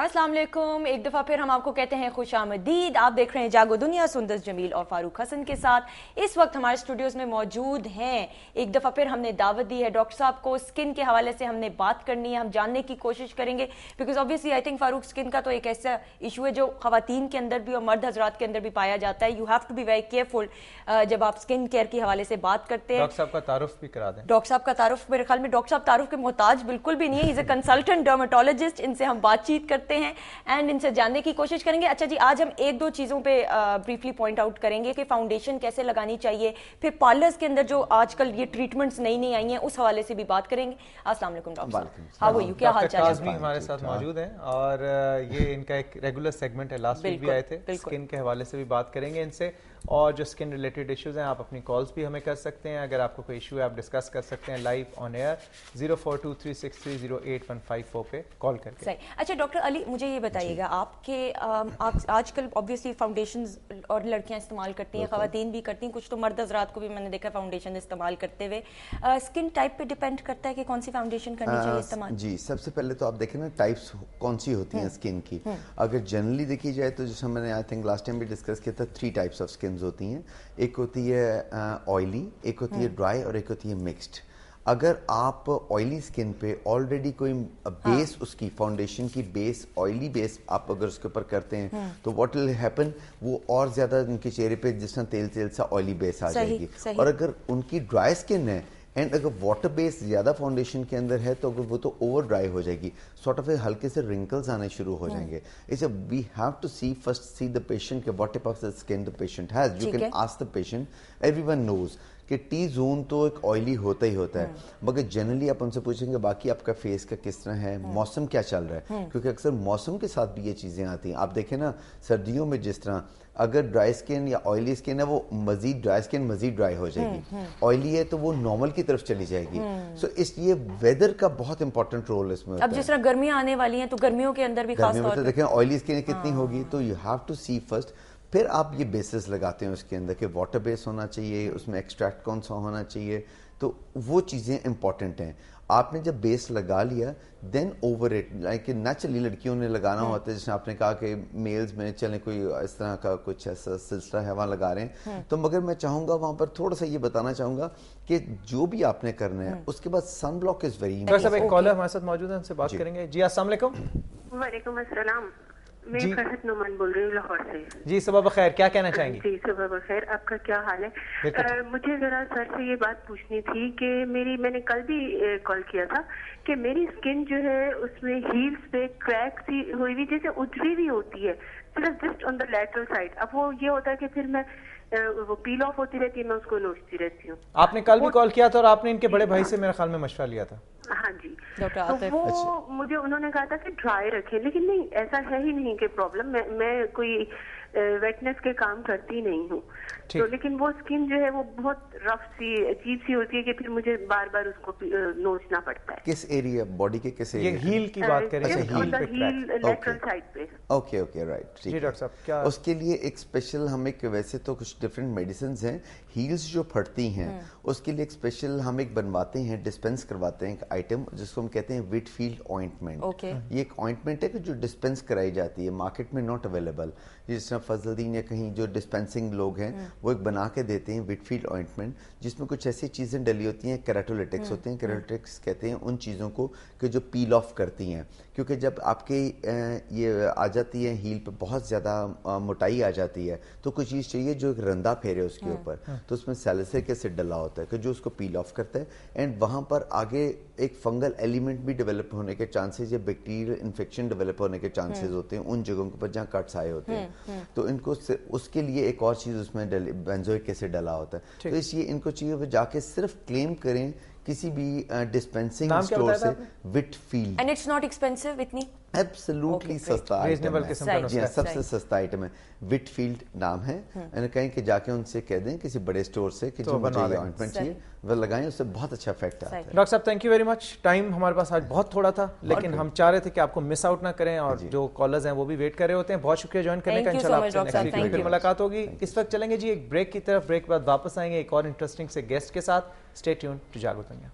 अस्सलाम वालेकुम। एक दफ़ा फिर हम आपको कहते हैं खुश आमदीद। आप देख रहे हैं जागो दुनिया, सुंदर जमील और फारूक हसन के साथ। इस वक्त हमारे स्टूडियोज़ में मौजूद हैं, एक दफ़ा फिर हमने दावत दी है डॉक्टर साहब को। स्किन के हवाले से हमने बात करनी है, हम जानने की कोशिश करेंगे, because obviously I think Farooq skin का तो एक ऐसा इशू है जो ख़वातीन के अंदर भी और मर्द हजरात के अंदर भी पाया जाता है। You have to be very careful जब आप स्किन केयर के हवाले से बात करते हैं। डॉक्टर साहब का तारुफ भी करा दें। डॉक्टर साहब का तारुफ, मेरे ख्याल में डॉक्टर साहब तारुफ के मोहताज बिल्कुल भी नहीं है। Is a consultant dermatologist. इनसे हम बातचीत करते हैं एंड इनसे जानने की कोशिश करेंगे। अच्छा जी, आज हम एक दो चीज़ों पे ब्रीफली पॉइंट आउट करेंगे कि फाउंडेशन कैसे लगानी चाहिए, फिर पार्लर्स के अंदर जो आजकल ये ट्रीटमेंट्स नई नई आई हैं उस हवाले से भी बात करेंगे। अस्सलाम वालेकुम डॉक्टर साहब, हाउ आर यू, क्या हाल चाल है? हमारे साथ मौजूद हैं और ये इनका एक रेगुलर सेगमेंट है, लास्ट वीक भी आए थे। स्किन के हवाले से भी बात करेंगे इनसे, और जो स्किन रिलेटेड इश्यूज हैं आप अपनी कॉल्स भी हमें कर सकते हैं। अगर आपको कोई इशू है आप डिस्कस कर सकते हैं लाइव ऑन एयर 0423630815 पे कॉल करके। सही। अच्छा डॉक्टर अली, मुझे ये बताइएगा, आपके आजकल ऑब्वियसली फाउंडेशंस और लड़कियां इस्तेमाल करती हैं, ख़वातीन भी करती हैं, कुछ तो मर्द हज़रात को भी मैंने देखा फाउंडेशन इस्तेमाल करते हुए। स्किन टाइप पे डिपेंड करता है कि कौन सी फाउंडेशन करनी चाहिए इस्तेमाल? जी, सबसे पहले तो आप देखें ना टाइप्स कौन सी होती हैं स्किन की। अगर जनरली देखी जाए तो जैसे मैंने आई थिंक लास्ट टाइम भी डिस्कस किया था, 3 टाइप्स ऑफ स्किन होती हैं। एक होती है ऑयली, एक होती है ड्राई और एक होती है मिक्स्ड। अगर आप ऑयली स्किन पे ऑलरेडी कोई बेस उसकी फाउंडेशन की बेस ऑयली बेस आप अगर उसके ऊपर करते हैं तो व्हाट विल हैपन, वो और ज्यादा उनके चेहरे पे जिस तरह तेल तेल सा ऑयली बेस आ जाएगी। और अगर उनकी ड्राई स्किन है एंड अगर वाटर बेस ज्यादा फाउंडेशन के अंदर है तो वो तो ओवर ड्राई हो जाएगी, सॉर्ट ऑफ हल्के से रिंकल्स आने शुरू हो जाएंगे। इसे we have to see the patient के what type of skin the patient has. You can ask the patient, everyone knows कि टी जोन तो एक ऑयली होता ही होता है, मगर जनरली आप उनसे पूछेंगे बाकी आपका फेस का किस तरह है, मौसम क्या चल रहा है, क्योंकि अक्सर मौसम के साथ भी ये चीजें आती हैं। आप देखें ना सर्दियों में जिस तरह अगर ड्राई स्किन या ऑयली स्किन है वो मजीद ड्राई स्किन मजीद ड्राई हो जाएगी, ऑयली है तो वो नॉर्मल की तरफ चली जाएगी। सो इसलिए वेदर का बहुत इंपॉर्टेंट रोल इसमें। अब जिस तरह गर्मियां आने वाली हैं तो गर्मियों के अंदर भी खास तौर पे देखें ऑयली स्किन कितनी होगी, तो you have to see first, फिर आप ये बेसिस लगाते हैं उसके अंदर कि वाटर बेस होना चाहिए, उसमें एक्सट्रैक्ट कौन सा होना चाहिए, तो वो चीज़ें इंपॉर्टेंट हैं। आपने जब बेस लगा लिया then over it, like naturally लड़कियों ने लगाना होता है, जैसे आपने कहा कि मेल्स में चले कोई इस तरह का कुछ ऐसा सिलसिला है वहाँ लगा रहे हैं, तो मगर मैं चाहूँगा वहाँ पर थोड़ा सा ये बताना चाहूँगा कि जो भी आपने करना है उसके बाद sun block is very important. एक कॉलर हमारे साथ मौजूद है, उनसे बात करेंगे। जी अस्सलाम वालेकुम। वालेकुम अस्सलाम, मैं फरहत नुमान बोल रही हूँ लाहौर से। जी सुबह बखैर, क्या कहना चाहेंगी? जी सुबह बखैर, आपका क्या हाल है? मुझे जरा सर से ये बात पूछनी थी कि मैंने कल भी कॉल किया था कि मेरी स्किन जो है उसमें हील्स पे क्रैक सी हुई हुई जैसे उजली भी होती है, सिर्फ just on the lateral side. अब वो ये होता है कि फिर मैं वो पील ऑफ होती रहती है, मैं उसको नोचती रहती हूँ। आपने कल भी कॉल किया था और आपने इनके बड़े भाई से मेरे ख्याल में मशवरा लिया था। हाँ जी, तो वो मुझे उन्होंने कहा था कि ड्राई रखें, लेकिन नहीं, ऐसा है ही नहीं कि प्रॉब्लम, मैं कोई वेटनेस के काम करती नहीं हूँ, तो लेकिन वो स्किन जो है वो बहुत रफ सी अजीब सी होती है कि फिर मुझे बार बार उसको नोचना पड़ता है। किस एरिया बॉडी के किस एरिया? ये हील की बात करें, हील लेटरल साइड पे। ओके ओके राइट, ठीक है डॉक्टर साहब। क्या उसके लिए एक स्पेशल हम एक, वैसे तो कुछ डिफरेंट मेडिसिन हैं, हील्स जो फटती हैं उसके लिए एक स्पेशल हम एक बनवाते हैं, डिस्पेंस करवाते हैं एक आइटम जिसको हम कहते हैं विटफील्ड ऑइंटमेंट। ये एक ऑइंटमेंट है कि जो डिस्पेंस कराई जाती है, मार्केट में नॉट अवेलेबल। जिस तरह फजलदीन या कहीं जो डिस्पेंसिंग लोग हैं वो एक बना के देते हैं विटफील्ड ऑइंटमेंट, जिसमें कुछ ऐसी चीज़ें डली होती हैं, केराटोलिटिक्स होते हैं। केराटोलिटिक्स कहते हैं उन चीज़ों को कि जो पील ऑफ करती हैं, क्योंकि जब आपके ये आ जाती है हील पे बहुत ज़्यादा मोटाई आ जाती है तो कुछ चीज़ चाहिए जो एक रंदा फेरे उसके ऊपर, तो उसमें सैलिसिलिक एसिड डला होता है कि जो उसको पील ऑफ करता है, एंड वहाँ पर आगे एक फंगल एलिमेंट भी डेवलप होने के चांसेस या बैक्टीरियल इन्फेक्शन डेवलप होने के चांसेस होते हैं उन जगहों के ऊपर जहाँ कट्स आए होते हैं। तो इनको उसके लिए एक और चीज़ उसमें बेंजोइक एसिड डला होता है, तो इसलिए इनको चाहिए वो जाके सिर्फ क्लेम करें किसी भी डिस्पेंसिंग स्टोर से विटफील्ड, एंड इट्स नॉट एक्सपेंसिव इतनी, एब्सोल्युटली सस्ता आइटम है, जी सबसे सस्ता आइटम है, विटफील्ड नाम है। मैंने कहीं कि जाके उनसे कह दें किसी बड़े स्टोर से कि जो मुझे ऑइंटमेंट चाहिए वो लगाएं, उससे बहुत अच्छा इफेक्ट आता है। डॉक्टर साहब thank you very much. Time हमारे पास आज बहुत थोड़ा था, लेकिन हम चाह रहे थे कि आपको मिस आउट ना करें, और जो कॉलर्स हैं वो भी वेट कर रहे होते हैं। बहुत शुक्रिया ज्वाइन करने का, इंशाल्लाह आपसे नेक्स्ट वीक फिर मुलाकात होगी। इस वक्त चलेंगे जी एक ब्रेक की तरफ, ब्रेक के बाद वापस आएंगे एक और इंटरेस्टिंग से गेस्ट के साथ। स्टे ट्यून्ड टू जागो दुनिया।